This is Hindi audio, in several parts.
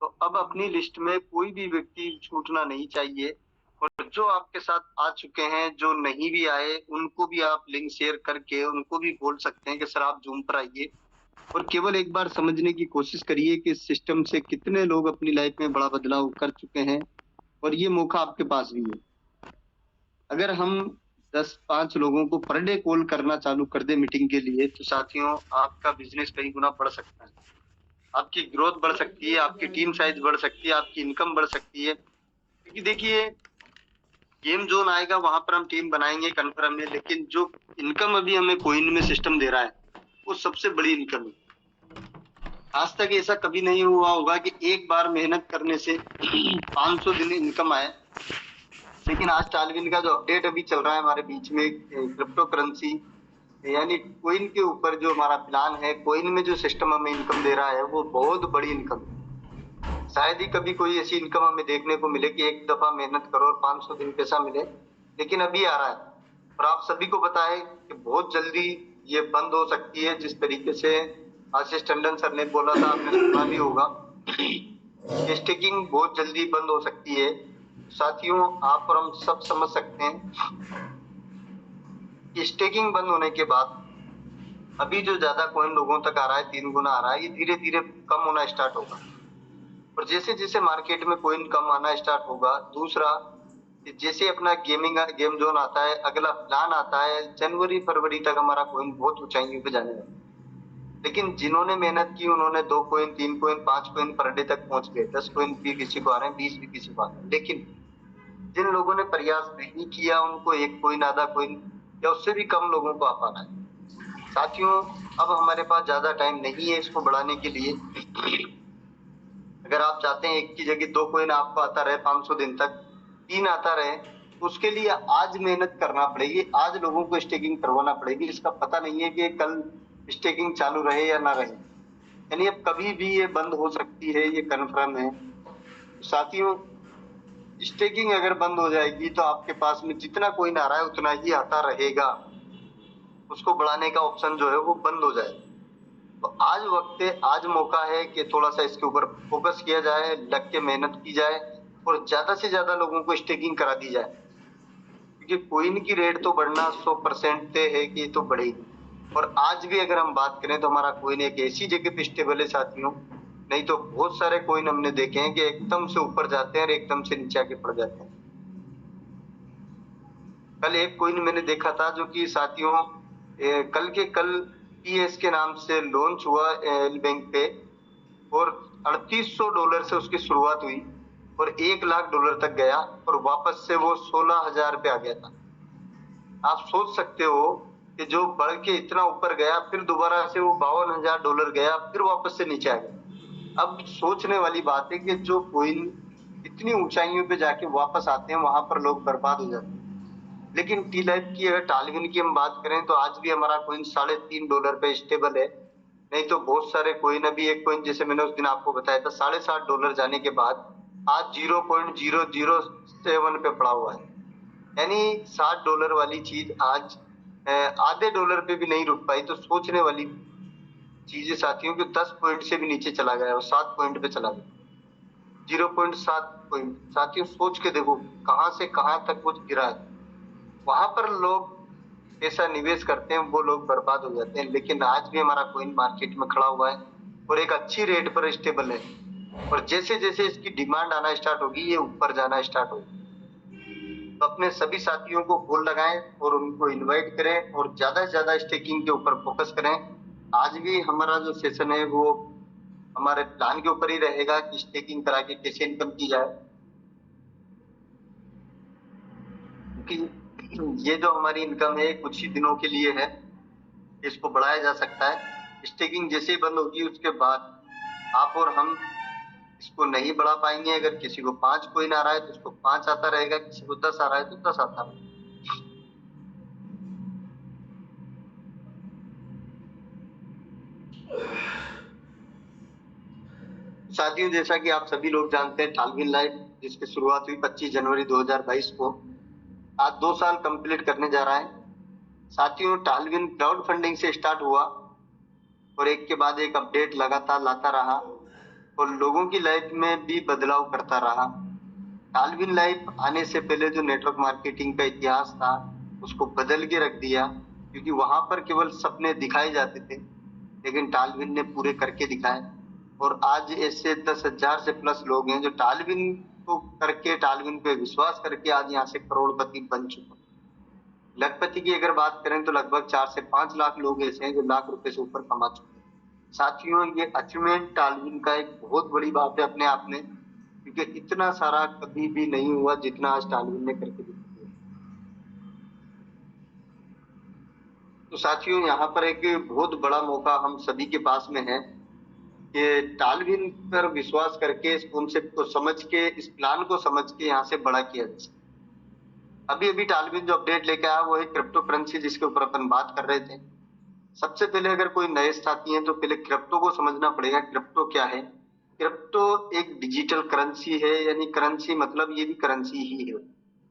तो अब अपनी लिस्ट में कोई भी व्यक्ति छूटना नहीं चाहिए। और जो आपके साथ आ चुके हैं, जो नहीं भी आए, उनको भी आप लिंक शेयर करके उनको भी बोल सकते हैं कि सर आप ज़ूम पर आइए। और केवल एक बार समझने की कोशिश करिए कि इस सिस्टम से कितने लोग अपनी लाइफ में बड़ा बदलाव कर चुके हैं और ये मौका आपके पास भी है। अगर हम 10-5 लोगों को पर डे कॉल करना चालू कर दें मीटिंग के लिए, तो साथियों आपका बिज़नेस कई गुना बढ़ सकता है। आपकी ग्रोथ बढ़ सकती है, आपकी टीम साइज़ बढ़ सकती है, आपकी इनकम बढ़ सकती है। क्योंकि देखिए, गेम ज़ोन आएगा वहाँ पर हम टीम बनाएँगे कन्फर्म है, लेकिन जो इनकम अभी हमें कॉइन में सिस्टम दे रहा है, वो सबसे बड़ी इनकम है। आज तक ऐसा कभी नहीं हुआ होगा कि एक बार मेहनत करने से 500 दिन इनकम आए। लेकिन आज टालविन का जो अपडेट अभी चल रहा है हमारे बीच में, क्रिप्टो करेंसी यानी कोइन के ऊपर जो हमारा प्लान है, कोइन में जो सिस्टम हमें इनकम दे रहा है, वो बहुत बड़ी इनकम है। शायद ही कभी कोई ऐसी इनकम हमें देखने को मिले कि एक दफा मेहनत करो और 500 दिन पैसा मिले, लेकिन अभी आ रहा है। और आप सभी को पता है कि बहुत जल्दी ये बंद हो सकती है। जिस तरीके से आशीष टंडन सर ने बोला था, आपने सुना भी होगा, स्टेकिंग बहुत जल्दी बंद हो सकती है। साथियों, आप और हम सब समझ सकते हैं कि स्टेकिंग बंद होने के बाद अभी जो ज्यादा कॉइन लोगों तक आ रहा है, 3 गुना आ रहा है, ये धीरे धीरे कम होना स्टार्ट होगा। और जैसे जैसे मार्केट में कॉइन कम आना स्टार्ट होगा, दूसरा जैसे अपना गेम जोन आता है, अगला प्लान आता है, जनवरी फरवरी तक हमारा कॉइन बहुत ऊंचाइयों पे जाने वाला है। लेकिन जिन्होंने मेहनत की, उन्होंने 2 coin, 3 coin, 5 coin per day तक पहुंच गए। 10 कॉइन भी किसी को आ रहे हैं, 20 भी किसी को आ रहे हैं। लेकिन जिन लोगों ने प्रयास नहीं किया, उनको 1 कॉइन, आधा कॉइन या उससे भी कम लोगों को आ पा रहा है। साथियों, अब हमारे पास ज्यादा टाइम नहीं है इसको बढ़ाने के लिए। अगर आप चाहते हैं एक की जगह 2 कॉइन आपको आता रहे 500 दिन तक, 3 आता रहे, तो उसके लिए आज मेहनत करना पड़ेगी, आज लोगों को स्टेकिंग करवाना पड़ेगी। इसका पता नहीं है कि कल स्टेकिंग चालू रहे या ना रहे, यानी अब कभी भी ये बंद हो सकती है, ये कन्फर्म है। साथियों, स्टेकिंग अगर बंद हो जाएगी तो आपके पास में जितना कॉइन आ रहा है उतना ही आता रहेगा। उसको बढ़ाने का ऑप्शन जो है वो बंद हो जाएगा। तो आज वक्त है, आज मौका है कि थोड़ा सा इसके ऊपर फोकस किया जाए, लग के मेहनत की जाए और ज्यादा से ज्यादा लोगों को स्टेकिंग करा दी जाए। क्योंकि कॉइन की रेट तो बढ़ना 100% तय है कि तो बढ़ेगी। और आज भी अगर हम बात करें तो हमारा कॉइन एक ऐसी जगह पे स्टेबल है साथियों, नहीं तो बहुत सारे कॉइन हमने देखे हैं कि एकदम से ऊपर जाते हैं और एकदम से नीचे आके पड़ जाते हैं। कल एक कॉइन मैंने देखा था जो कि साथियों कल के कल पीएस के नाम से लॉन्च हुआ एल बैंक पे, और $3800 से उसकी शुरुआत हुई और $1,00,000 तक गया और वापस से वो 16,000 पे आ गया था। आप सोच सकते हो कि जो बढ़ के इतना ऊपर गया, फिर दोबारा से वो $52,000 गया, फिर वापस से नीचे आ गया। अब सोचने वाली बात है कि जो कॉइन इतनी ऊंचाइयों पे जाके वापस आते हैं, वहां पर लोग बर्बाद हो जाते हैं। लेकिन टी लाइफ की, अगर टालविन की हम बात करें, तो आज भी हमारा कॉइन $3.5 पे स्टेबल है। नहीं तो बहुत सारे कॉइन, अभी एक कॉइन जैसे मैंने उस दिन आपको बताया था, $60 जाने के बाद आज 0.007 पे पड़ा हुआ है। यानी $60 वाली चीज आज आधे डॉलर पे भी नहीं रुक पाई। तो सोचने वाली चीज है साथियों कि 10 पॉइंट से भी नीचे चला गया और 7 पॉइंट पे चला गया, 0.7 पॉइंट। साथियों सोच के देखो कहां से कहां तक कुछ गिरा है। वहां पर लोग पैसा निवेश करते हैं, वो लोग बर्बाद हो जाते हैं। लेकिन आज भी हमारा कॉइन मार्केट में खड़ा हुआ है और एक अच्छी रेट पर स्टेबल है। और जैसे जैसे इसकी डिमांड आना स्टार्ट होगी, ये ऊपर जाना स्टार्ट होगी। तो अपने सभी साथियों को कॉल लगाएं और उनको इनवाइट करें और ज्यादा से ज्यादा स्टेकिंग के ऊपर फोकस करें। आज भी हमारा जो सेशन है वो हमारे प्लान के ऊपर ही रहेगा कि स्टेकिंग करा के कैसे इनकम की जाए। क्योंकि ये जो हमारी इनकम है कुछ ही दिनों के लिए है, इसको बढ़ाया जा सकता है। स्टेकिंग जैसे ही बंद होगी उसके बाद आप और हम इसको नहीं बढ़ा पाएंगे। अगर किसी को 5 कॉइन आ रहा है तो उसको 5 आता रहेगा, किसी को 10 आ रहा है तो 10 आता रहेगा। साथियों, जैसा कि आप सभी लोग जानते हैं, टालविन लाइफ जिसकी शुरुआत हुई 25 जनवरी 2022 को, आज 2 साल कंप्लीट करने जा रहा है। साथियों, टालविन क्राउड फंडिंग से स्टार्ट हुआ और एक के बाद एक अपडेट लगातार लाता रहा। और लोगों की लाइफ में भी बदलाव करता रहा। टालविन लाइफ आने से पहले जो नेटवर्क मार्केटिंग का इतिहास था उसको बदल के रख दिया, क्योंकि वहां पर केवल सपने दिखाए जाते थे, लेकिन टालविन ने पूरे करके दिखाए। और आज ऐसे 10,000 से प्लस लोग हैं जो टालविन को करके, टालविन पे विश्वास करके आज यहाँ से करोड़पति बन चुके हैं। लखपति की अगर बात करें तो लगभग 4 से 5 लाख लोग ऐसे हैं जो लाख रुपए से ऊपर कमा चुके हैं। साथियों, ये अचीवमेंट टालविन का एक बहुत बड़ी बात है अपने आप में, क्योंकि इतना सारा कभी भी नहीं हुआ जितना आज टालविन ने करके दिखाया। तो साथियों, यहाँ पर एक बहुत बड़ा मौका हम सभी के पास में है कि टालविन पर विश्वास करके, इस कॉन्सेप्ट को समझ के, इस प्लान को समझ के यहाँ से बड़ा किया जा सकता। अभी अभी टालविन जो अपडेट लेके आया वो है क्रिप्टो करेंसी, जिसके ऊपर अपन बात कर रहे थे। सबसे पहले अगर कोई नए साथी हैं तो पहले क्रिप्टो को समझना पड़ेगा। क्रिप्टो क्या है? क्रिप्टो एक डिजिटल करेंसी है, यानी करेंसी मतलब ये भी करेंसी ही है।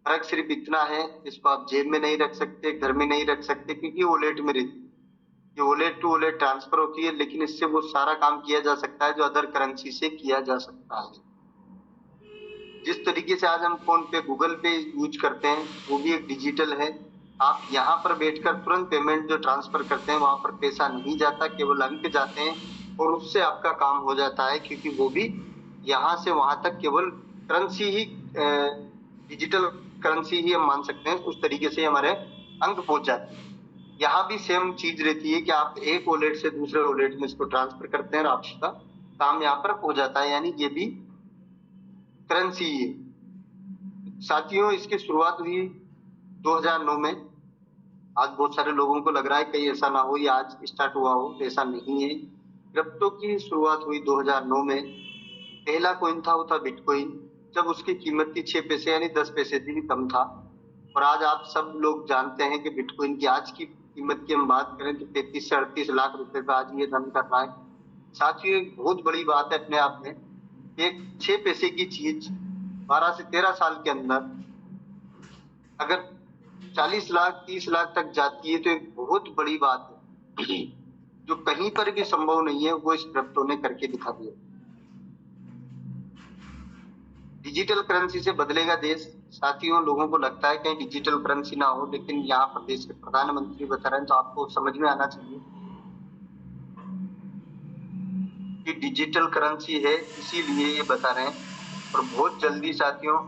फर्क सिर्फ इतना है, इसको आप जेब में नहीं रख सकते, घर में नहीं रख सकते, क्योंकि वॉलेट में रहती है। ये वॉलेट टू वॉलेट ट्रांसफर होती है, लेकिन इससे वो सारा काम किया जा सकता है जो अदर करेंसी से किया जा सकता है। जिस तरीके से आज हम फोन पे, गूगल पे यूज करते हैं, वो भी एक डिजिटल है। आप यहाँ पर बैठकर तुरंत पेमेंट जो ट्रांसफर करते हैं, वहां पर पैसा नहीं जाता, केवल अंक जाते हैं और उससे आपका काम हो जाता है, क्योंकि वो भी यहाँ से वहां तक केवल करेंसी ही, डिजिटल करेंसी ही हम मान सकते हैं। उस तरीके से हमारे अंक पहुंच जाते हैं। यहाँ भी सेम चीज रहती है कि आप एक वॉलेट से दूसरे वॉलेट में इसको ट्रांसफर करते हैं और आपका काम यहाँ पर हो जाता है, यानी ये भी करेंसी ही है। साथियों, इसकी शुरुआत हुई 2009 में। आज बहुत सारे लोगों को लग रहा है कहीं ऐसा ना हो ये आज स्टार्ट हुआ हो, तो ऐसा नहीं है। क्रिप्टो की शुरुआत हुई 2009 में। पहला कॉइन था वो था बिटकॉइन, जब उसकी कीमत थी 6 पैसे, यानी 10 पैसे से भी कम था। और आज आप सब लोग जानते हैं कि बिटकॉइन की आज की कीमत की हम बात करें तो 33 से 38 लाख रुपए पे आज ये रन कर रहा है। साथियों, एक बहुत बड़ी बात है अपने आप में। एक 6 पैसे की चीज 12 से 13 साल के अंदर अगर 40 लाख 30 लाख तक जाती है तो एक बहुत बड़ी बात है जो कहीं पर भी संभव नहीं है, वो इस क्रिप्टो ने करके दिखा दिया। डिजिटल करेंसी से बदलेगा देश। साथियों, लोगों को लगता है कहीं डिजिटल करेंसी ना हो, लेकिन यहाँ पर देश के प्रधानमंत्री बता रहे हैं तो आपको समझ में आना चाहिए कि डिजिटल करेंसी है, इसीलिए ये बता रहे हैं। और बहुत जल्दी साथियों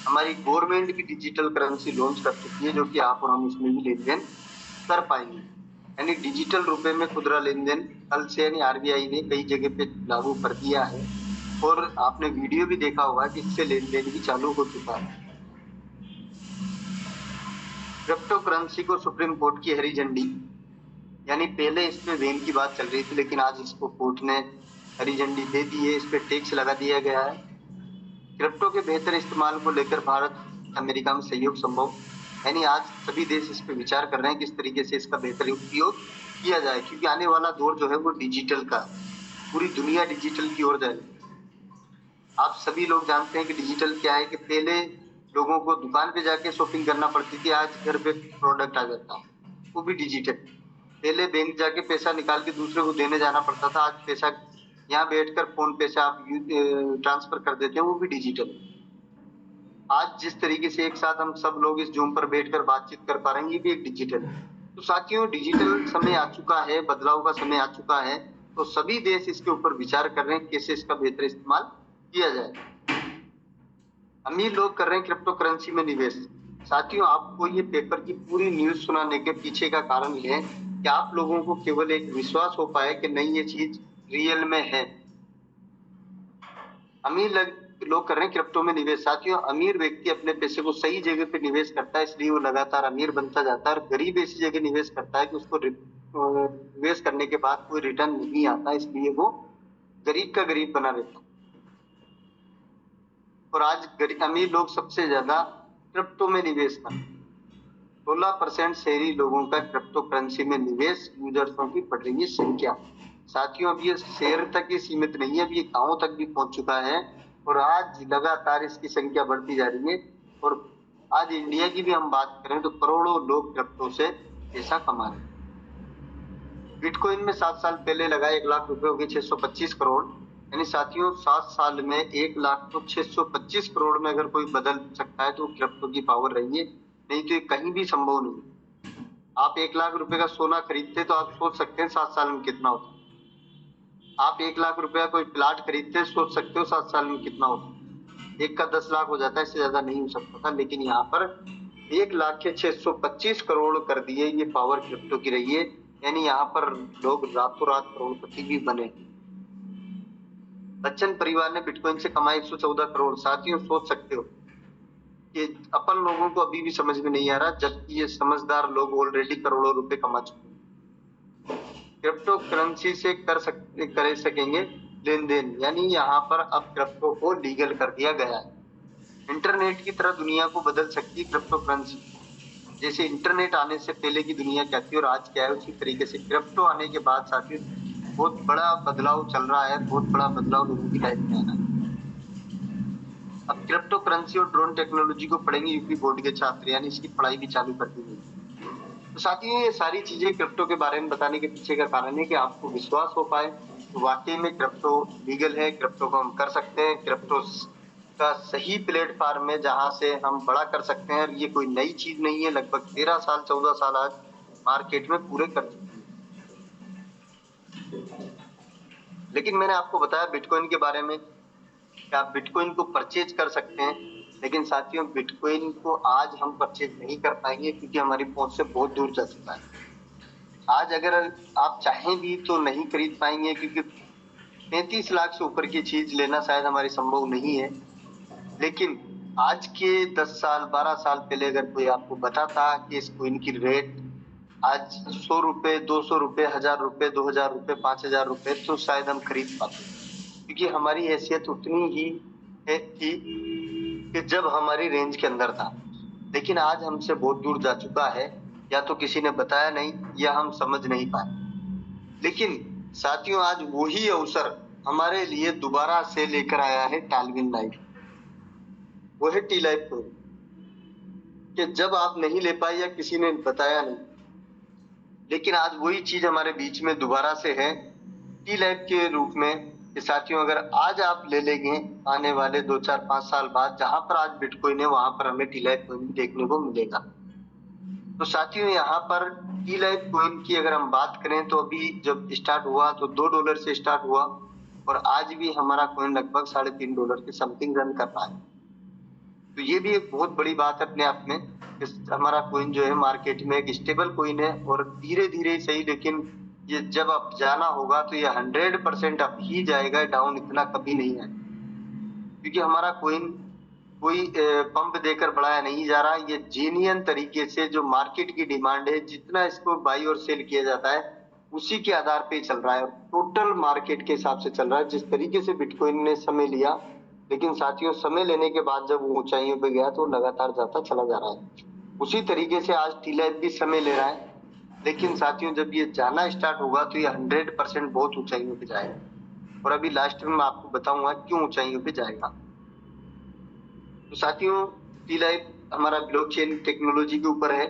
हमारी गवर्नमेंट की डिजिटल करेंसी लॉन्च कर चुकी है, जो कि आप और हम उसमें भी लेन देन कर पाएंगे। यानी डिजिटल रुपए में खुदरा लेन देन कल से, यानी आरबीआई ने कई जगह पे लागू कर दिया है। और आपने वीडियो भी देखा होगा कि इससे लेन देन भी चालू हो चुका है। क्रिप्टो करेंसी को सुप्रीम कोर्ट की हरी झंडी, यानी पहले इस पे बैन की बात चल रही थी, लेकिन आज इसको कोर्ट ने हरी झंडी दे दी है। इस पे टैक्स लगा दिया गया है। क्रिप्टो के बेहतर इस्तेमाल को लेकर भारत अमेरिका में सहयोग संभव, यानी आज सभी देश इस पे विचार कर रहे हैं किस तरीके से इसका बेहतर उपयोग किया जाए, क्योंकि आने वाला दौर जो है वो डिजिटल का, पूरी दुनिया डिजिटल की ओर जाएगी। आप सभी लोग जानते हैं कि डिजिटल क्या है, कि पहले लोगों को दुकान पे जाके शॉपिंग करना पड़ती थी, आज घर पे प्रोडक्ट आ जाता है, वो भी डिजिटल। पहले बैंक जाके पैसा निकाल के दूसरे को देने जाना पड़ता था, आज पैसा यहाँ बैठकर फोन पे से आप ट्रांसफर कर देते हैं, वो भी डिजिटल। आज जिस तरीके से एक साथ हम सब लोग इस जूम पर बैठकर बातचीत कर पा रहे हैं, ये भी एक डिजिटल है। तो साथियों, डिजिटल समय आ चुका है, बदलाव का समय आ चुका है। तो सभी देश इसके ऊपर विचार कर रहे हैं कैसे इसका बेहतर इस्तेमाल किया जाए। अमीर लोग कर रहे हैं क्रिप्टो करेंसी में निवेश। साथियों, आपको ये पेपर की पूरी न्यूज सुनाने के पीछे का कारण ये है कि आप लोगों को केवल एक विश्वास हो पाए कि नहीं, ये चीज रियल में है। लोग कर रहे हैं क्रिप्टो में निवेश। साथियों, अमीर व्यक्ति अपने पैसे को सही जगह पे निवेश करता है, इसलिए वो लगातार अमीर बनता जाता है। और गरीब ऐसी जगह निवेश करता है कि उसको निवेश करने के बाद कोई रिटर्न नहीं आता, इसलिए वो गरीब का गरीब बना रहता है। और आज अमीर लोग सबसे ज्यादा क्रिप्टो में निवेश करते हैं। 16% शहरी लोगों का क्रिप्टो करेंसी में निवेश, यूजर्सों की बढ़ रही है संख्या। साथियों, अब ये शहर तक ही सीमित नहीं है, अब ये गाँव तक भी पहुंच चुका है। और आज लगातार इसकी संख्या बढ़ती जा रही है। और आज इंडिया की भी हम बात करें तो करोड़ों लोग क्रिप्टो से पैसा कमा रहे हैं। बिटकॉइन में 7 साल पहले लगाए 1 लाख रुपए हो गए 625 करोड़, यानी साथियों 7 साल में 1 लाख को 625 करोड़ में अगर कोई बदल सकता है तो क्रिप्टो की पावर रही है, नहीं तो ये कहीं भी संभव नहीं। आप 1 लाख रुपए का सोना खरीदते तो आप सोच सकते हैं 7 साल में कितना होता। आप 1 लाख रुपए का कोई प्लाट खरीदते सोच सकते हो 7 साल में कितना होता। एक का 10 लाख हो जाता है, इससे ज्यादा नहीं हो सकता था, लेकिन यहाँ पर 1 लाख के 625 करोड़ कर दिए, ये पावर क्रिप्टो की रही है। यानी यहाँ पर लोग रातों रात करोड़पति भी बने। बच्चन परिवार ने बिटकॉइन से कमाए 114 करोड़। साथियों सोच सकते हो कि अपन लोगों को अभी भी समझ में नहीं आ रहा, जबकि ये समझदार लोग ऑलरेडी करोड़ों रुपए कमा चुके हैं। क्रिप्टो करेंसी से कर सकेंगे लेन देन, यानी यहाँ पर अब क्रिप्टो को लीगल कर दिया गया है। इंटरनेट की तरह दुनिया को बदल सकती है क्रिप्टो करेंसी। जैसे इंटरनेट आने से पहले की दुनिया क्या थी और आज क्या है, उसी तरीके से क्रिप्टो आने के बाद साथियों बहुत बड़ा बदलाव चल रहा है, बहुत बड़ा बदलाव लोगों की लाइफ में आना है। अब क्रिप्टो करेंसी और ड्रोन टेक्नोलॉजी को पढ़ेंगे यूपी बोर्ड के छात्र, यानी इसकी पढ़ाई भी चालू कर दी गई। तो साथियों ये सारी चीजें क्रिप्टो के बारे में बताने के पीछे का कारण है कि आपको विश्वास हो पाए तो वाकई में क्रिप्टो लीगल है, क्रिप्टो को हम कर सकते हैं। क्रिप्टो का सही प्लेटफॉर्म है जहां से हम बड़ा कर सकते हैं, और ये कोई नई चीज नहीं है। लगभग 13 साल 14 साल आज मार्केट में पूरे कर चुके हैं। लेकिन मैंने आपको बताया बिटकॉइन के बारे में कि आप बिटकॉइन को परचेज कर सकते हैं, लेकिन साथियों बिटकॉइन को आज हम परचेज नहीं कर पाएंगे क्योंकि हमारी पहुंच से बहुत दूर जा चुका है। आज अगर आप चाहें भी तो नहीं खरीद पाएंगे, क्योंकि 33 लाख से ऊपर की चीज लेना शायद हमारी संभव नहीं है। लेकिन आज के 10 साल 12 साल पहले अगर कोई आपको बताता कि इस कॉइन की रेट आज 100 रुपए 200 रुपए 1000 रुपए 2000 रुपए 5000 रुपए, तो शायद हम खरीद पाते, क्योंकि हमारी हैसियत उतनी ही थी कि जब हमारी रेंज के अंदर था। लेकिन आज हमसे बहुत दूर जा चुका है, या तो किसी ने बताया नहीं या हम समझ नहीं पाए। लेकिन साथियों आज वही अवसर हमारे लिए दोबारा से लेकर आया है टालविन लाइफ। वो है टी लाइफ को, कि जब आप नहीं ले पाए या किसी ने बताया नहीं, लेकिन आज वही चीज हमारे बीच में दोबारा से है टी लाइफ के रूप में। कि साथियों अगर आज आप ले लेंगे आने वाले 2 4 5 साल बाद, जहां पर आज बिटकॉइन है वहां पर हमें टी लाइफ कॉइन भी देखने को मिलेगा। तो साथियों यहाँ पर टी लाइफ कॉइन की अगर हम बात करें तो अभी जब स्टार्ट हुआ तो $2 से स्टार्ट हुआ, और आज भी हमारा कॉइन लगभग $3.5 के समथिंग रन कर रहा है। तो ये भी एक बहुत बड़ी बात है अपने आप में। हमारा कॉइन जो है मार्केट में एक स्टेबल कॉइन है, और धीरे धीरे सही, लेकिन ये जब अब जाना होगा तो ये 100% अप ही जाएगा, डाउन इतना कभी नहीं है, क्योंकि हमारा कॉइन कोई पंप देकर बढ़ाया नहीं जा रहा। ये जेन्युइन तरीके से जो मार्केट की डिमांड है, जितना इसको बाई और सेल किया जाता है उसी के आधार पे चल रहा है, टोटल मार्केट के हिसाब से चल रहा है। जिस तरीके से बिटकॉइन ने समय लिया, लेकिन साथियों समय लेने के बाद जब वो ऊंचाइयों पे गया तो लगातार जाता चला जा रहा है। उसी तरीके से आज टी लाइफ भी समय ले रहा है, लेकिन साथियों जब ये जाना स्टार्ट होगा तो ये 100% बहुत ऊंचाइयों पे जाएगा। और अभी लास्ट में मैं आपको बताऊंगा क्यों ऊंचाइयों पे जाएगा। तो साथियों टी लाइफ हमारा ब्लॉकचेन टेक्नोलॉजी के ऊपर है।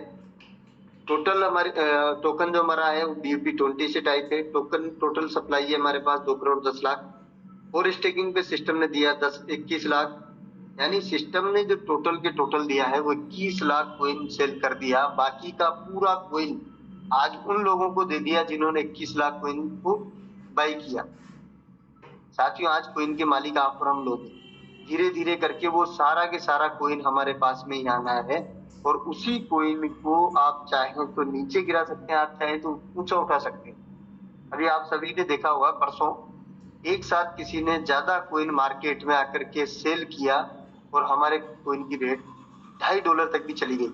टोटल हमारे टोकन जो हमारा है वो BUP20 से टाइप है। टोकन टोटल सप्लाई है हमारे पास 2 करोड़ 10 लाख, और स्टेकिंग पे सिस्टम ने दिया 21 लाख। यानी सिस्टम ने जो टोटल के टोटल दिया है वो 21 लाख कॉइन सेल कर दिया। बाकी का पूरा कॉइन आज उन लोगों को दे दिया जिन्होंने 21 लाख कॉइन को बाई किया। साथियों आज कॉइन के मालिक आप और हम लोग हैं। धीरे धीरे करके वो सारा के सारा कॉइन हमारे पास में ही आना है, और उसी कॉइन को आप चाहें तो नीचे गिरा सकते हैं, आप चाहें तो ऊंचा उठा सकते हैं। अभी आप सभी ने देखा होगा परसों एक साथ किसी ने ज्यादा कॉइन मार्केट में आकर के सेल किया, और हमारे कॉइन की रेट $2.5 तक भी चली गई।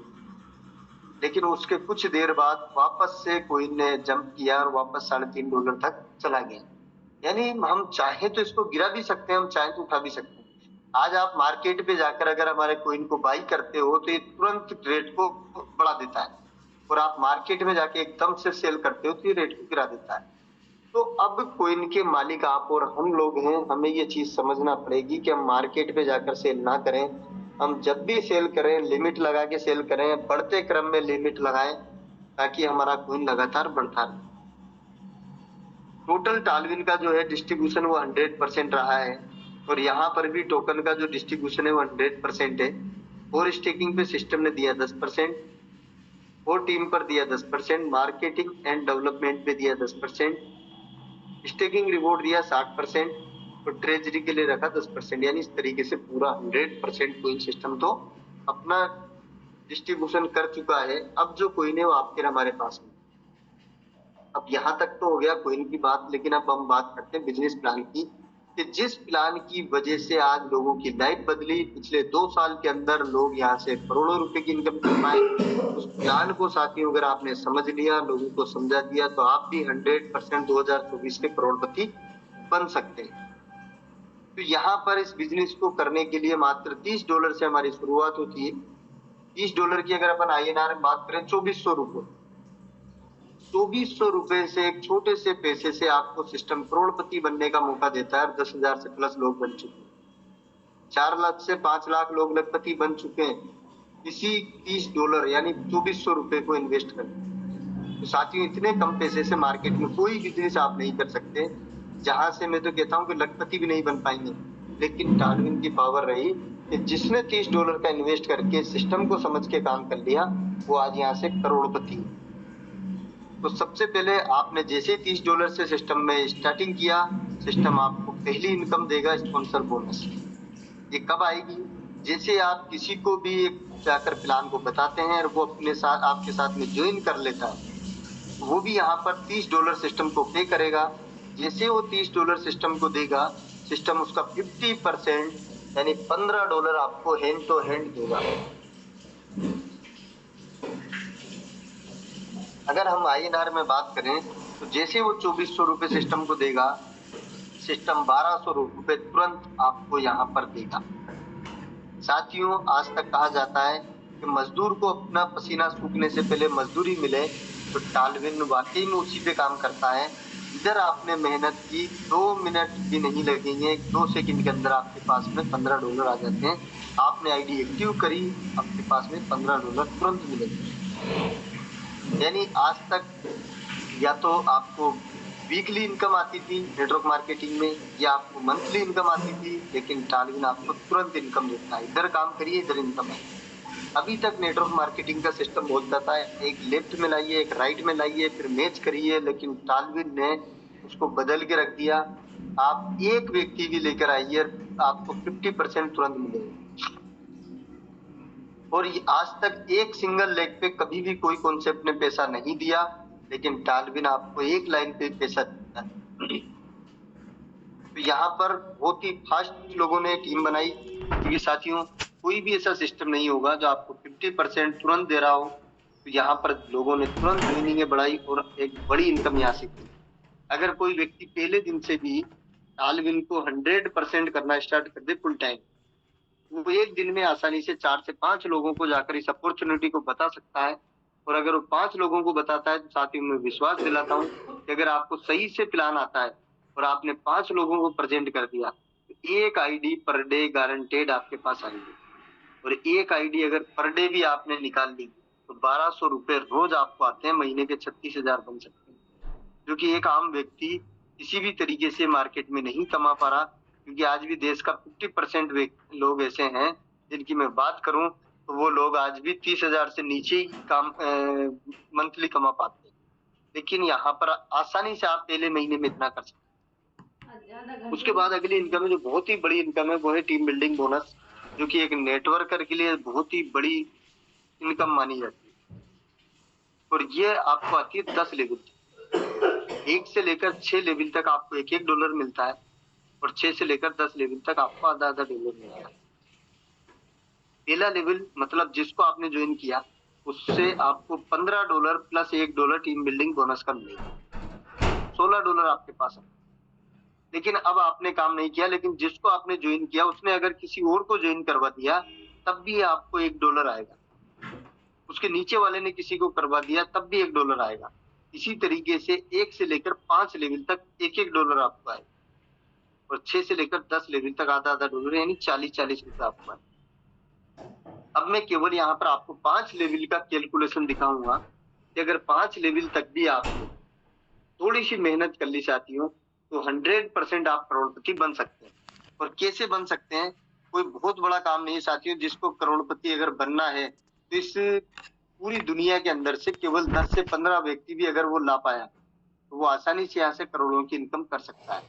लेकिन उसके कुछ देर बाद वापस से कॉइन ने जंप किया और वापस $3.5 तक चला गया। यानी हम चाहे तो इसको गिरा भी सकते हैं, हम चाहे तो उठा भी सकते हैं। आज आप मार्केट पे जाकर अगर हमारे कॉइन को बाई करते हो तो ये तुरंत रेट को बढ़ा देता है, और आप मार्केट में जाके एकदम से सेल करते हो तो ये रेट को गिरा देता है। तो अब कॉइन के मालिक आप और हम लोग हैं। हमें ये चीज समझना पड़ेगी कि हम मार्केट पे जाकर सेल ना करें। हम जब भी सेल करें लिमिट लगा के सेल करें, बढ़ते क्रम में लिमिट लगाएं, ताकि हमारा कॉइन लगातार बढ़ता रहे। टोटल टालविन का जो है डिस्ट्रीब्यूशन वो 100% रहा है, और यहाँ पर भी टोकन का जो डिस्ट्रीब्यूशन है वो 100% है। और स्टेकिंग पे सिस्टम ने दिया 10%, और टीम पर दिया 10%, मार्केटिंग एंड डेवलपमेंट पे दिया 10%, स्टेकिंग रिवॉर्ड दिया 60%, और ट्रेजरी के लिए रखा 10%। यानी इस तरीके से पूरा 100% कोइन सिस्टम तो अपना डिस्ट्रीब्यूशन कर चुका है। अब जो कोइन है वो आपके हमारे पास में। अब यहाँ तक तो हो गया कोइन की बात, लेकिन अब हम बात करते हैं बिजनेस प्लान की, कि जिस प्लान की वजह से आज लोगों की लाइफ बदली, पिछले 2 साल के अंदर लोग यहाँ से करोड़ों रुपए की इनकम कर पाए, उस प्लान को साथियों अगर आपने समझ लिया, लोगों को समझा दिया, तो आप भी 100% 2024 के करोड़पति बन सकते हैं। तो यहाँ पर इस बिजनेस को करने के लिए मात्र $30 से हमारी शुरुआत होती है। $30 की अगर अपन INR में बात करें, 2400 रुपए, 2400 रुपए से एक छोटे से पैसे से आपको सिस्टम करोड़पति बनने का मौका देता है। 10,000 से प्लस लोग बन चुके हैं, 4 लाख से 5 लाख लोग लखपति बन चुके हैं इसी $30 यानी 2400 रुपए को इन्वेस्ट करके। तो साथियों इतने कम पैसे से मार्केट में कोई बिजनेस आप नहीं कर सकते, जहां से मैं तो कहता हूं कि लखपति भी नहीं बन पाएंगे। लेकिन टालविन की पावर रही कि जिसने $30 का इन्वेस्ट करके सिस्टम को समझ के काम कर लिया, वो आज यहाँ से करोड़पति है। तो सबसे पहले आपने जैसे $30 से सिस्टम में स्टार्टिंग किया, सिस्टम आपको पहली इनकम देगा स्पॉन्सर बोनस। ये कब आएगी? जैसे आप किसी को भी जाकर प्लान को बताते हैं और वो अपने साथ आपके साथ में ज्वाइन कर लेता है, वो भी यहाँ पर $30 सिस्टम को पे करेगा। जैसे वो $30 सिस्टम को देगा, सिस्टम उसका 50% यानी $15 आपको हैंड टू हैंड देगा। अगर हम INR में बात करें तो जैसे वो 2400 रुपए सिस्टम को देगा, सिस्टम 1200 रुपए तुरंत आपको यहाँ पर देगा। साथियों आज तक कहा जाता है कि मजदूर को अपना पसीना सूखने से पहले मजदूरी मिले, तो टालविन वाकई में उसी पे काम करता है। इधर आपने मेहनत की, 2 मिनट भी नहीं लगेंगे, 2 सेकंड के अंदर आपके पास में $15 आ जाते हैं। आपने आईडी एक्टिव करी, आपके पास में $15 तुरंत मिलेंगे। यानी आज तक या तो आपको वीकली इनकम आती थी नेटवर्क मार्केटिंग में, या आपको मंथली इनकम आती थी, लेकिन टालविन आपको तुरंत इनकम देता है। इधर काम करिए, इधर इनकम है। अभी तक नेटवर्क मार्केटिंग का सिस्टम बोलता था एक लेफ्ट में लाइए, एक राइट में लाइए, फिर मैच करिए, लेकिन टालविन ने उसको बदल के रख दिया। आप एक व्यक्ति भी लेकर आइए, आपको 50% तुरंत मिलेगा। और आज तक एक सिंगल लेग पे कभी भी कोई कॉन्सेप्ट ने पैसा नहीं दिया, लेकिन टालविन आपको एक लाइन पे पैसा देता है। तो यहाँ पर बहुत ही फास्ट लोगों ने टीम बनाई, क्योंकि साथियों कोई भी ऐसा सिस्टम नहीं होगा जो आपको 50% तुरंत दे रहा हो। तो यहाँ पर लोगों ने तुरंत ज्वाइनिंग बढ़ाई और एक बड़ी इनकम यहाँ से की। अगर कोई व्यक्ति पहले दिन से भी टालविन को 100% करना स्टार्ट कर दे फुल टाइम, वो एक दिन में आसानी से 4 से 5 लोगों को जाकर इस अपॉर्चुनिटी को बता सकता है। और अगर वो 5 लोगों को बताता है, तो साथियों मैं विश्वास दिलाता हूँ कि अगर आपको सही से प्लान आता है और आपने 5 लोगों को प्रेजेंट कर दिया, तो एक आईडी पर डे गारंटेड आपके पास आएगी। और एक आईडी अगर पर डे भी आपने निकाल ली, तो 1200 रुपए रोज आपको आते हैं, महीने के 36,000 बन सकते हैं, जो कि एक आम व्यक्ति किसी भी तरीके से मार्केट में नहीं कमा पा रहा। क्योंकि आज भी देश का 50% लोग ऐसे हैं जिनकी मैं बात करूं तो वो लोग आज भी 30,000 से नीचे ही काम मंथली कमा पाते हैं। लेकिन यहाँ पर आसानी से आप पहले महीने में इतना कर सकते हैं। उसके बाद अगली इनकम है जो बहुत ही बड़ी इनकम है, वो है टीम बिल्डिंग बोनस, जो कि एक नेटवर्कर के लिए बहुत ही बड़ी इनकम मानी जाती है। और ये आपको आती है 10 लेवल, 1 से लेकर 6 लेवल तक आपको $1 मिलता है, और 6 से लेकर 10 लेवल तक आपको आधा $1 मिलता है। पहला लेवल मतलब जिसको आपने ज्वाइन किया, उससे आपको $15 प्लस $1 टीम बिल्डिंग बोनस का मिलेगा, $16 आपके पास है। लेकिन अब आपने काम नहीं किया, लेकिन जिसको आपने ज्वाइन किया उसने अगर किसी और को ज्वाइन करवा दिया, तब भी आपको $1 आएगा। उसके नीचे वाले ने किसी को करवा दिया, तब भी $1 आएगा। इसी तरीके से 1 से लेकर 5 लेवल तक $1 आपको आएगा, और 6 से लेकर 10 लेवल तक आधा $1 यानी 40 रुपए आपको आएगा। अब मैं केवल यहाँ पर आपको 5 लेवल का कैलकुलेशन दिखाऊंगा कि अगर 5 लेवल तक भी आपको थोड़ी सी मेहनत कर ली साथियों तो 100% आप करोड़पति बन सकते हैं। और कैसे बन सकते हैं? कोई बहुत बड़ा काम नहीं है साथियों, जिसको करोड़पति अगर बनना है तो इस पूरी दुनिया के अंदर से केवल 10 से 15 व्यक्ति भी अगर वो ला पाया तो वो आसानी से यहाँ से करोड़ों की इनकम कर सकता है।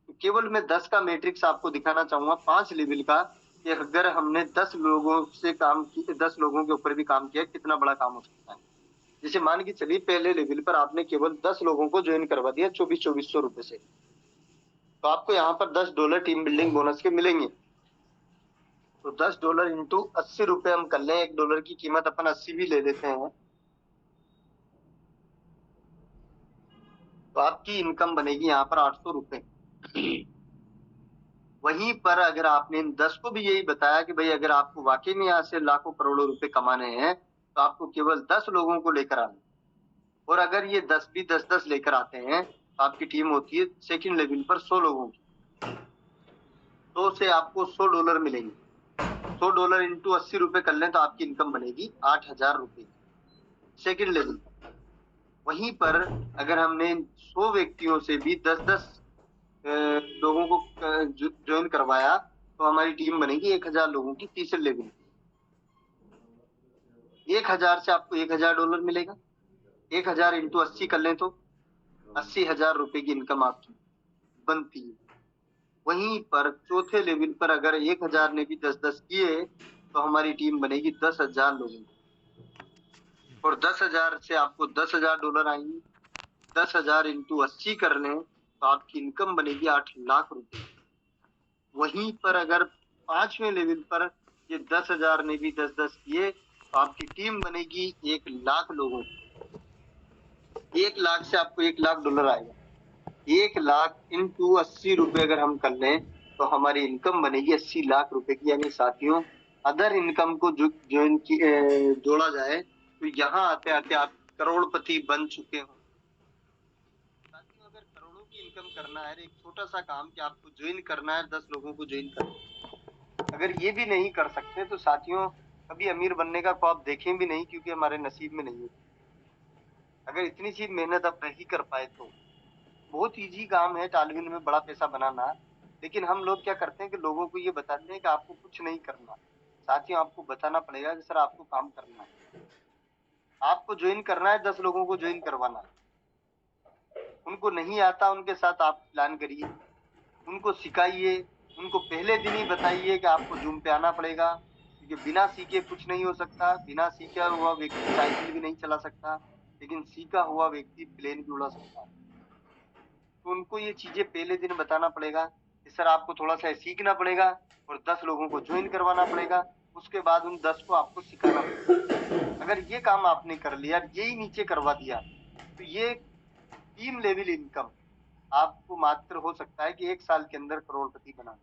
तो केवल मैं 10 का मैट्रिक्स आपको दिखाना चाहूंगा, 5 लेवल का, कि अगर हमने 10 लोगों से काम किया, 10 लोगों के ऊपर भी काम किया, कितना बड़ा काम हो सकता है। जैसे मान के चलिए पहले लेवल पर आपने केवल 10 लोगों को ज्वाइन करवा दिया 2400 रुपए से, तो आपको यहाँ पर $10 टीम बिल्डिंग बोनस के मिलेंगे। तो $10 इंटू 80 रुपए हम कर लें, $1 की कीमत अपन 80 भी ले लेते हैं, तो आपकी इनकम बनेगी यहाँ पर 800 रुपए। वहीं पर अगर आपने इन 10 को भी यही बताया कि भाई अगर आपको वाकई में यहाँ से लाखों करोड़ों रुपए कमाने हैं तो आपको केवल 10 लोगों को लेकर आना, और अगर ये 10 भी 10-10 लेकर आते हैं तो आपकी टीम होती है सेकंड लेवल पर 100 लोगों की, तो से आपको $100 मिलेंगे। $100 इंटू 80 रुपए कर लें तो आपकी इनकम बनेगी 8000 रुपए सेकंड लेवल पर। वहीं पर अगर हमने 100 व्यक्तियों से भी 10-10 लोगों को ज्वाइन करवाया तो हमारी टीम बनेगी 1000 लोगों की तीसरे लेवल। 1000 से आपको $1000 मिलेगा, 1000 इंटू 80 कर लें तो 80,000 रुपए की इनकम आपकी बनती है। वहीं पर चौथे लेवल पर अगर 1000 ने भी 10-10 किए तो हमारी टीम बनेगी 10,000 लोगों की, और 10,000 से आपको $10,000 आएंगे। 10,000 इंटू 80 कर लें तो आपकी इनकम बनेगी 8 लाख रुपए। वहीं पर अगर 5वें लेवल पर ये 10,000 ने भी 10-10 किए तो आपकी टीम बनेगी 1 लाख लोगों की। 1 लाख से आपको $1 लाख आएगा। 1 लाख इंटू 80 रुपए अगर हम कर लें तो हमारी इनकम बनेगी 80 लाख रुपए की। यानी साथियों अदर इनकम को जो जोड़ा जाए तो यहाँ आते आते आप करोड़पति बन चुके हो। साथियों अगर करोड़ों की इनकम करना है, एक छोटा सा काम कि आपको ज्वाइन करना है, 10 लोगों को ज्वाइन करना है, अगर ये भी नहीं कर सकते तो साथियों कभी अमीर बनने का ख्वाब देखें भी नहीं, क्योंकि हमारे नसीब में नहीं है। अगर इतनी सी मेहनत आप नहीं कर पाए तो बहुत इजी काम है टालविन में बड़ा पैसा बनाना, लेकिन हम लोग क्या करते हैं कि लोगों को ये बताते हैं कि आपको कुछ नहीं करना। साथियों आपको बताना पड़ेगा कि सर आपको काम करना है, आपको ज्वाइन करना है, 10 लोगों को ज्वाइन करवाना है। उनको नहीं आता उनके साथ आप प्लान करिए, उनको सिखाइए, उनको पहले दिन ही बताइए कि आपको जूम पे आना पड़ेगा, क्योंकि बिना सीखे कुछ नहीं हो सकता। बिना सीखा हुआ व्यक्ति साइकिल भी नहीं चला सकता, लेकिन सीखा हुआ व्यक्ति प्लेन भी उड़ा सकता है। तो उनको ये चीजें पहले दिन बताना पड़ेगा कि सर आपको थोड़ा सा सीखना पड़ेगा और 10 लोगों को ज्वाइन करवाना पड़ेगा। उसके बाद उन 10 को आपको सिखाना पड़ेगा। अगर ये काम आपने कर लिया, यही नीचे करवा दिया, तो ये टीम लेवल इनकम आपको मात्र हो सकता है कि 1 साल के अंदर करोड़पति बना।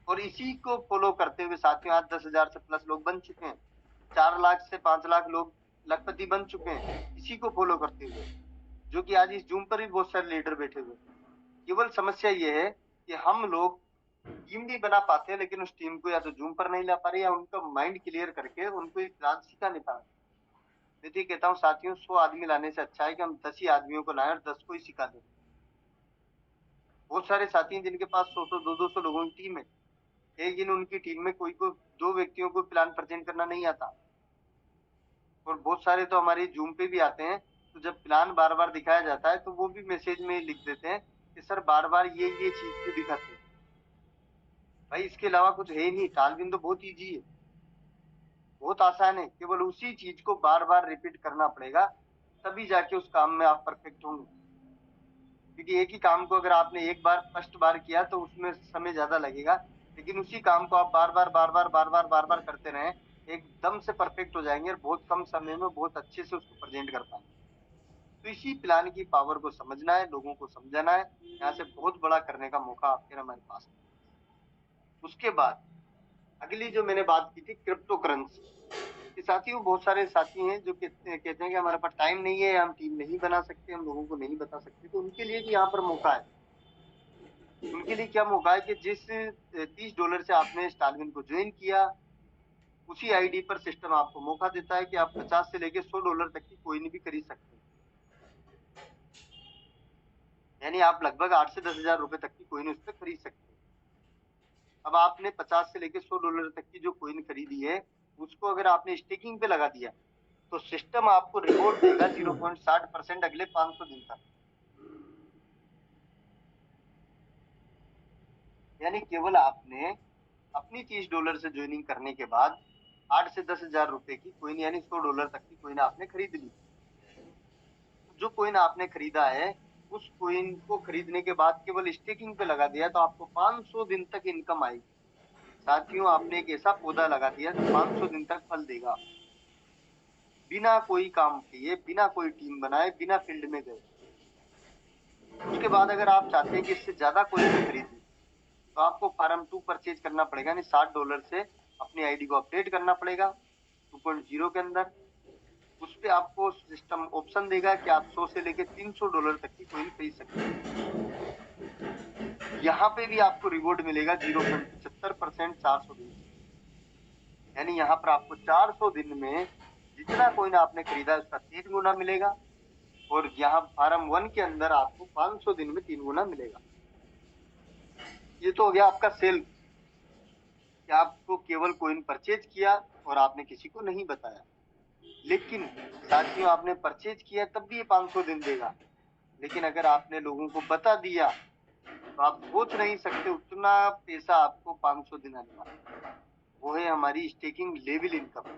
और इसी को फॉलो करते हुए साथियों आज 10,000 से प्लस लोग बन चुके हैं, 4 लाख से 5 लाख लोग लखपति बन चुके हैं इसी को फॉलो करते हुए, जो कि आज इस जूम पर भी बहुत सारे लीडर बैठे हुए। केवल समस्या ये है कि हम लोग टीम भी बना पाते हैं, लेकिन उस टीम को या तो जूम पर नहीं ला पा रहे, या उनका माइंड क्लियर करके उनको एक प्लान सिखा नहीं पा रहे। मैं तो कहता हूँ साथियों 100 आदमी लाने से अच्छा है कि हम 10 ही आदमियों को लाएं और 10 को ही सिखा दें। बहुत सारे साथी हैं जिनके पास 100-100 200 लोगों की टीम है, लेकिन उनकी टीम में कोई को 2 व्यक्तियों को प्लान प्रेजेंट करना नहीं आता। और बहुत सारे तो हमारे जूम पे भी आते हैं, तो जब प्लान बार बार दिखाया जाता है तो वो भी मैसेज में लिख देते हैं कि सर बार बार ये चीज क्यों दिखाते हैं। भाई इसके अलावा कुछ है नहीं, टालविन तो बहुत इजी है, बहुत आसान है, केवल उसी चीज को बार बार रिपीट करना पड़ेगा, तभी जाके उस काम में आप परफेक्ट होंगे। क्योंकि एक ही काम को अगर आपने एक बार फर्स्ट बार किया तो उसमें समय ज्यादा लगेगा, लेकिन उसी काम को आप बार बार करते रहें, एकदम से परफेक्ट हो जाएंगे और बहुत कम समय में बहुत अच्छे से उसको प्रेजेंट कर पाएंगे। तो इसी प्लान की पावर को समझना है, लोगों को समझाना है, यहाँ से बहुत बड़ा करने का मौका आपके हमारे पास है। उसके बाद अगली जो मैंने बात की थी क्रिप्टो करेंसी के, साथियों बहुत सारे साथी हैं जो कहते हैं कि हमारे पास टाइम नहीं है, हम टीम नहीं बना सकते, हम लोगों को नहीं बता सकते। तो उनके लिए भी यहाँ पर मौका है। उनके लिए क्या मौका है कि जिस $30 से आपने स्टालविन को ज्वाइन किया, उसी आईडी पर सिस्टम आपको मौका देता है कि आप 50 से लेके $100 तक की कोई भी खरीद सकते हैं। यानी आप लगभग 8 से 10,000 रुपए तक की कोइन उस पर खरीद सकते हैं। अब आपने 50 से लेकर $100 तक की जो कोइन खरीदी है, उसको अगर आपने स्टेकिंग पे लगा दिया, तो सिस्टम आपको रिवॉर्ड देगा 0.60% अगले 500 दिन तक। यानी केवल आपने अपनी $30 से ज्वाइनिंग करने के बाद 8 से 10,000 रुपए की कोइन यानी $100 तक की कोइन आपने खरीद ली। जो कोइन आपने खरीदा है, उस कोइन को खरीदने के बाद केवल स्टेकिंग पे लगा दिया तो आपको 500 दिन तक इनकम आएगी। साथियों, आपने एक ऐसा पौधा लगा दिया जो 500 दिन तक फल देगा, बिना कोई काम किए, बिना कोई टीम बनाए, बिना फील्ड में गए। उसके बाद अगर आप चाहते हैं कि इससे ज्यादा कोइन खरीदें, तो आपको फार्म 2 परचेज करना पड़ेगा, यानी $60 से अपनी आईडी को अपडेट करना पड़ेगा 2.0 के अंदर। उस पे आपको सिस्टम ऑप्शन देगा कि आप 100 से लेके $300 तक की कोइन खरीद सकते हैं। यहाँ पे भी आपको रिवॉर्ड मिलेगा 0.75% 400 दिन, यानी यहाँ पर आपको 400 दिन में जितना कोइन आपने खरीदा है उसका 3 गुना मिलेगा, और यहाँ फार्म 1 के अंदर आपको 500 दिन में 3 गुना मिलेगा। ये तो हो गया आपका सेल, कि आपको केवल कोइन परचेज किया और आपने किसी को नहीं बताया। लेकिन साथियों, आपने परचेज किया तब भी ये 500 दिन देगा, लेकिन अगर आपने लोगों को बता दिया तो आप सोच नहीं सकते उतना पैसा आपको 500 दिन आने वाला। वो है हमारी स्टेकिंग लेवल इनकम,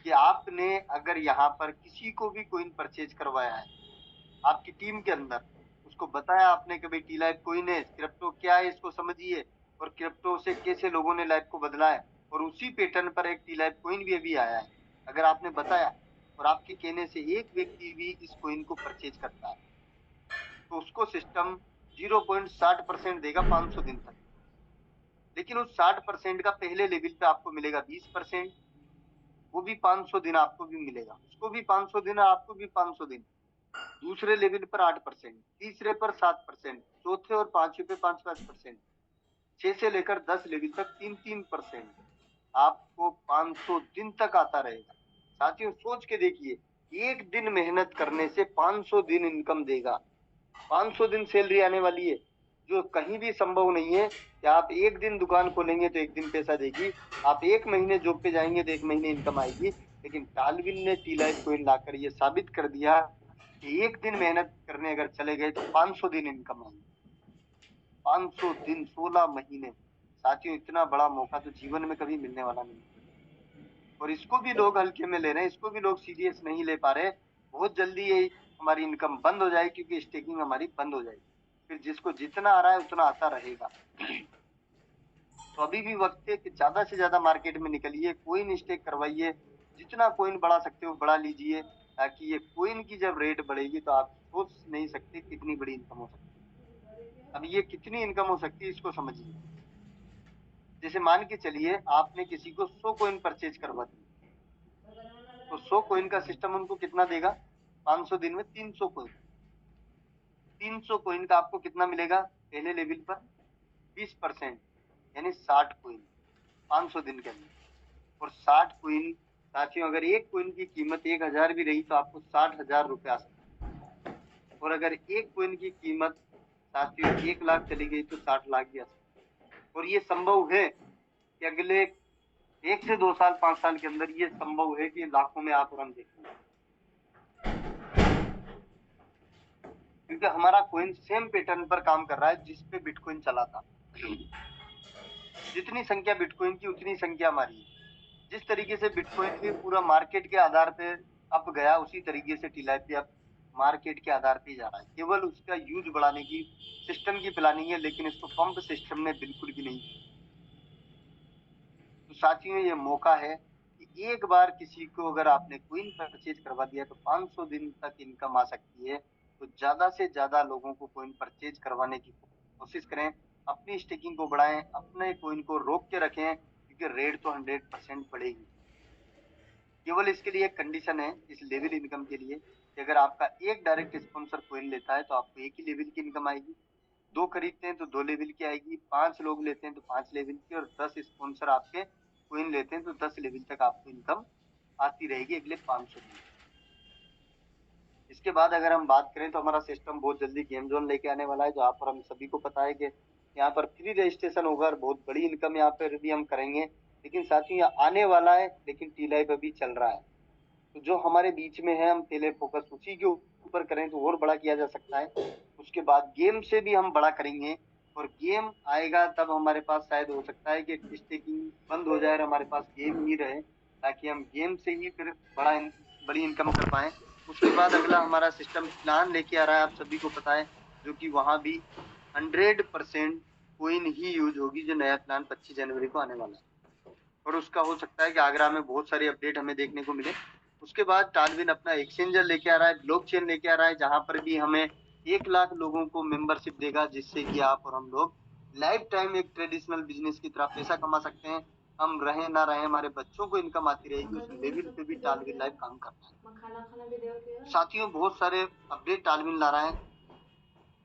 कि आपने अगर यहाँ पर किसी को भी कोइन परचेज करवाया है आपकी टीम के अंदर, उसको बताया आपने कि भाई टी लाइफ कोइन है, क्रिप्टो क्या है इसको समझिए, और क्रिप्टो से कैसे लोगों ने लाइफ को बदला है, और उसी पैटर्न पर एक टी लाइफ कोइन भी अभी आया है, अगर आपने बताया और आपके कहने से एक व्यक्ति भी इस कोइन को परचेज करता है, तो उसको सिस्टम 0.60% देगा 500 दिन तक। लेकिन उस 60% का पहले लेवल पे आपको मिलेगा 20%, वो भी 500 दिन आपको भी मिलेगा, उसको भी 500 दिन, आपको भी 500 दिन। दूसरे लेवल पर 8%, तीसरे पर 7%, चौथे और पांचवे पे 5-5%, 6 से लेकर 10 लेवल तक 3-3% आपको 500 दिन तक आता रहेगा। साथियों, सोच के देखिए, एक दिन मेहनत करने से 500 दिन इनकम देगा, 500 दिन सैलरी आने वाली है, जो कहीं भी संभव नहीं है कि आप एक दिन दुकान खोलेंगे तो एक दिन पैसा देगी, आप एक महीने जॉब पे जाएंगे तो एक महीने इनकम आएगी। लेकिन टालविन ने टी लाइफ कोइन लाकर ये साबित कर दिया कि एक दिन मेहनत करने अगर चले गए तो 500 दिन इनकम आएगी। 500 दिन, 16 महीने। साथियों, इतना बड़ा मौका तो जीवन में कभी मिलने वाला नहीं, और इसको भी लोग हल्के में ले रहे हैं, इसको भी लोग सीरियस नहीं ले पा रहे। बहुत जल्दी ये हमारी इनकम बंद हो जाएगी, क्योंकि स्टेकिंग हमारी बंद हो जाएगी, फिर जिसको जितना आ रहा है उतना आता रहेगा। तो अभी भी वक्त है कि ज्यादा से ज्यादा मार्केट में निकलिए, कोइन स्टेक करवाइए, जितना कोइन बढ़ा सकते हो बढ़ा लीजिए, ताकि ये कोइन की जब रेट बढ़ेगी तो आप सोच नहीं सकते कितनी बड़ी इनकम हो सकती है। अब ये कितनी इनकम हो सकती है इसको समझिए। जैसे मान के चलिए आपने किसी को 100 कोइन परचेज करवा दी, तो 100 कोइन का सिस्टम उनको कितना देगा, 500 दिन में 300 कोइन। 300 कोइन का आपको कितना मिलेगा पहले लेवल पर, 20%, यानी 60 कोइन 500 दिन के अंदर। और 60 कोइन, साथियों, अगर एक कोइन की कीमत 1,000 भी रही तो आपको 60,000 रुपये आ सकते हैं। और अगर एक कोइन की कीमत साथियों 1 लाख चली गई तो 60 लाख भी आ सकते हैं। और ये संभव है कि अगले 1 से 2 साल, 5 साल के अंदर ये संभव है कि लाखों में आप रन देखेंगे, क्योंकि हमारा कोइन सेम पैटर्न पर काम कर रहा है जिसपे बिटकॉइन चला था। जितनी संख्या बिटकॉइन की उतनी संख्या हमारी है। जिस तरीके से बिटकॉइन भी पूरा मार्केट के आधार पे अप गया, उसी तरीके से टीलाइप भी अब मार्केट के आधार पे जा रहा है। केवल उसका यूज बढ़ाने की सिस्टम की प्लानिंग है, लेकिन इसको पंप सिस्टम में बिल्कुल भी नहीं। तो साथियों, ये मौका है कि एक बार किसी को अगर आपने क्वीन परचेज करवा दिया तो 500 दिन तक इनकम आ सकती है। तो ज्यादा से ज्यादा लोगों को कोइन परचेज करवाने की कोशिश करें, अपनी स्टेकिंग को बढ़ाएं, अपने कोइन को रोक के रखें, क्योंकि रेट तो 100% बढ़ेगी। केवल इसके लिए एक कंडीशन है इस लेवल इनकम के लिए, कि अगर आपका एक डायरेक्ट स्पॉन्सर कोइन लेता है तो आपको एक ही लेवल की इनकम आएगी, 2 खरीदते हैं तो 2 लेवल की आएगी, 5 लोग लेते हैं तो 5 लेवल की, और 10 स्पॉन्सर आपके कोइन लेते हैं तो 10 लेवल तक आपको इनकम आती रहेगी अगले 500 दिन। इसके बाद अगर हम बात करें तो हमारा सिस्टम बहुत जल्दी गेम जोन लेके आने वाला है, जहाँ पर हम सभी को पता है कि यहाँ पर फ्री रजिस्ट्रेशन होगा और बहुत बड़ी इनकम यहाँ पर भी हम करेंगे। लेकिन साथ ही यहाँ आने वाला है, लेकिन टी लाइफ अभी चल रहा है। तो जो हमारे बीच में है, हम पहले फोकस उसी के ऊपर करें तो और बड़ा किया जा सकता है। उसके बाद गेम से भी हम बड़ा करेंगे, और गेम आएगा तब हमारे पास शायद हो सकता है कि स्टेकिंग बंद हो जाए और हमारे पास गेम ही रहे, ताकि हम गेम से ही फिर बड़ी इनकम कर पाए। उसके बाद अगला हमारा सिस्टम प्लान लेके आ रहा है, आप सभी को पता है, जो कि वहां भी 100% कोइन ही यूज होगी, जो नया प्लान 25 जनवरी को आने वाला है। और उसका हो सकता है कि आगरा में बहुत सारी अपडेट हमें देखने को मिले। उसके बाद टालविन अपना एक्सचेंजर लेके आ रहा है, ब्लॉकचेन लेके आ रहा है, जहां पर भी हमें 1 लाख लोगों को मेंबरशिप देगा, जिससे कि आप और हम लोग लाइफ टाइम एक ट्रेडिशनल बिजनेस की तरह पैसा कमा सकते हैं। हम रहे ना रहे, हमारे बच्चों को इनकम आती रहेगी, उस लेवल पे भी टालविन लाइफ काम करता है। साथियों, बहुत सारे अपडेट टालविन ला रहा है।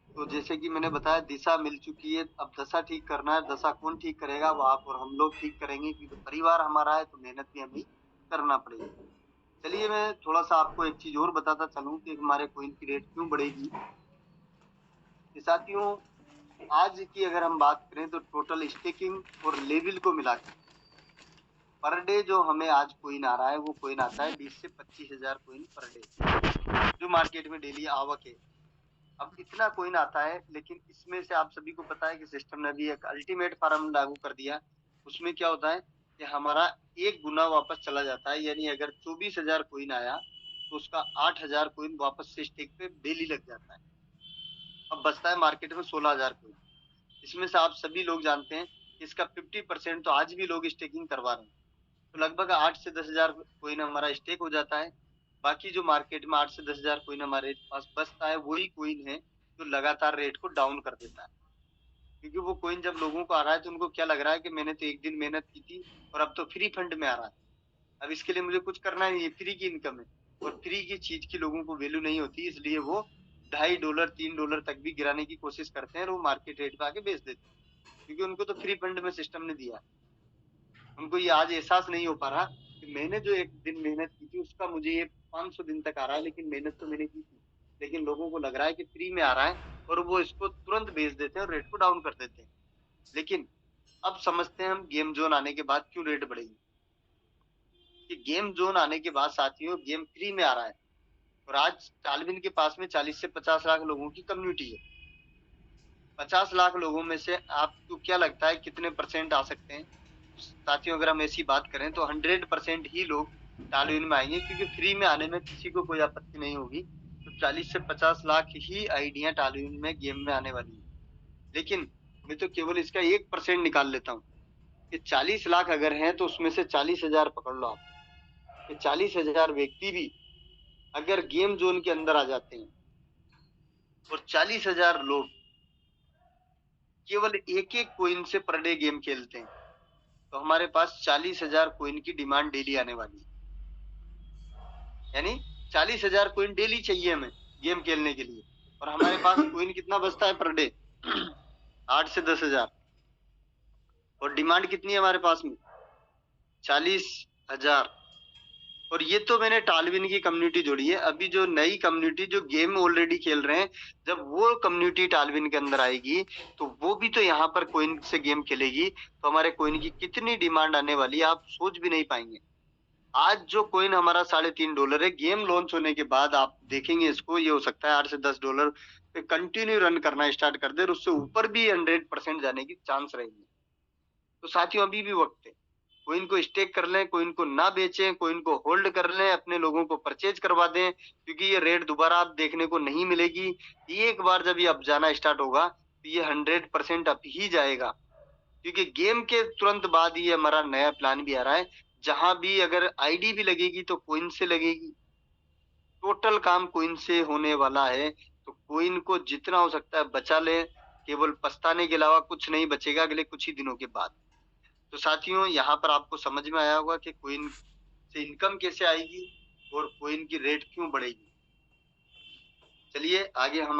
तो जैसे कि मैंने बताया, दिशा मिल चुकी है, अब दशा ठीक करना है। दशा कौन ठीक करेगा? वो आप और हम लोग ठीक करेंगे, क्योंकि परिवार हमारा है, तो मेहनत भी हमें करना पड़ेगी। चलिए, मैं थोड़ा सा आपको एक चीज और बताता चलूं कि हमारे कोइन की रेट क्यों बढ़ेगी। कि साथियों, आज की अगर हम बात करें तो टोटल स्टेकिंग और लेवल को मिलाकर पर डे जो हमें आज कोइन आ रहा है, वो कोइन आता है 20 से 25 हजार कोइन पर डे, जो मार्केट में डेली आवक है। अब इतना कोइन आता है, लेकिन इसमें से आप सभी को पता है कि सिस्टम ने अभी एक अल्टीमेट फार्म लागू कर दिया। उसमें क्या होता है कि हमारा 1 गुना वापस चला जाता है, यानी अगर 24 हजार कोइन आया तो उसका 8 हजार कोइन वापस से स्टेक पे डेली लग जाता है। अब बचता है मार्केट में 16 हजार कोइन। इसमें से आप सभी लोग जानते हैं कि इसका 50% तो आज भी लोग स्टेकिंग करवा रहे हैं। तो लगभग 8 से 10 हजार कोइन हमारा स्टेक हो जाता है। बाकी जो मार्केट में 8 से 10 हजार कोइन हमारे पास बचता है, वही कोइन है जो लगातार रेट को डाउन कर देता है। क्योंकि वो कोइन जब लोगों को आ रहा है तो उनको क्या लग रहा है कि मैंने तो एक दिन मेहनत की थी और अब तो फ्री फंड में आ रहा है, अब इसके लिए मुझे कुछ करना नहीं है, फ्री की इनकम है। और फ्री की चीज की लोगों को वैल्यू नहीं होती, इसलिए वो $2.5 $3 तक भी गिराने की कोशिश करते हैं और वो मार्केट रेट पे आके बेच देते हैं, क्योंकि उनको तो फ्री फंड में सिस्टम ने दिया। उनको ये आज एहसास नहीं हो पा रहा कि मैंने जो एक दिन मेहनत की थी उसका मुझे ये 500 दिन तक आ रहा है, लेकिन मेहनत तो मैंने की थी। लेकिन लोगों को लग रहा है कि फ्री में आ रहा है, और वो इसको तुरंत बेच देते हैं और रेट को डाउन कर देते हैं। लेकिन अब समझते हैं हम गेम जोन आने के बाद क्यों रेट बढ़ेगी। कि गेम जोन आने के बाद साथियों, गेम फ्री में आ रहा है, और आज टालविन के पास में 40 से 50 लाख लोगों की कम्युनिटी है। 50 लाख लोगों में से आपको क्या लगता है कितने परसेंट आ सकते हैं? साथियों, अगर हम ऐसी बात करें तो 100% ही लोग टालविन में आएंगे, क्योंकि फ्री में आने में किसी को कोई आपत्ति नहीं होगी। तो 40 से 50 लाख ही आइडिया टालविन में गेम में आने वाली है। लेकिन मैं तो केवल इसका 1% निकाल लेता हूँ कि 40 लाख अगर हैं तो उसमें से 40 हजार पकड़ लो आप। कि 40 हजार व्यक्ति भी अगर गेम जोन के अंदर आ जाते हैं और 40 हजार लोग केवल एक एक कोइन से पर डे गेम खेलते हैं, तो हमारे पास 40 हजार कोइन की डिमांड डेली आने वाली है। यानी 40 हजार कोइन डेली चाहिए हमें गेम खेलने के लिए, और हमारे पास कोइन कितना बचता है पर डे? 8 से 10 हजार। और डिमांड कितनी है हमारे पास में? 40 हजार। और ये तो मैंने टालविन की कम्युनिटी जोड़ी है। अभी जो नई कम्युनिटी जो गेम ऑलरेडी खेल रहे हैं, जब वो कम्युनिटी टालविन के अंदर आएगी तो वो भी तो यहाँ पर कोइन से गेम खेलेगी, तो हमारे कोइन की कितनी डिमांड आने वाली है आप सोच भी नहीं पाएंगे। आज जो कोइन हमारा $3.5 है, गेम लॉन्च होने के बाद आप देखेंगे इसको, ये हो सकता है $8 से 10 पे कंटिन्यू रन करना स्टार्ट कर दे, और उससे ऊपर भी 100% जाने की चांस रहेगी। तो साथियों, अभी भी वक्त है, कोइन को स्टेक कर लें, कोइन को ना बेचें, कोइन को होल्ड कर लें, अपने लोगों को परचेज करवा दें, क्योंकि ये रेट दोबारा आप देखने को नहीं मिलेगी। एक बार जब ये अप जाना स्टार्ट होगा तो ये 100% अप ही जाएगा, क्योंकि गेम के तुरंत बाद ये हमारा नया प्लान भी आ रहा है, जहां भी अगर आईडी भी लगेगी तो कोइन से लगेगी। टोटल काम कोइन से होने वाला है, तो कोइन को जितना हो सकता है बचा ले, केवल पछताने के अलावा कुछ नहीं बचेगा अगले कुछ ही दिनों के बाद। तो साथियों, यहाँ पर आपको समझ में आया होगा कि कोइन से इनकम कैसे आएगी और कोइन की रेट क्यों बढ़ेगी। चलिए आगे हम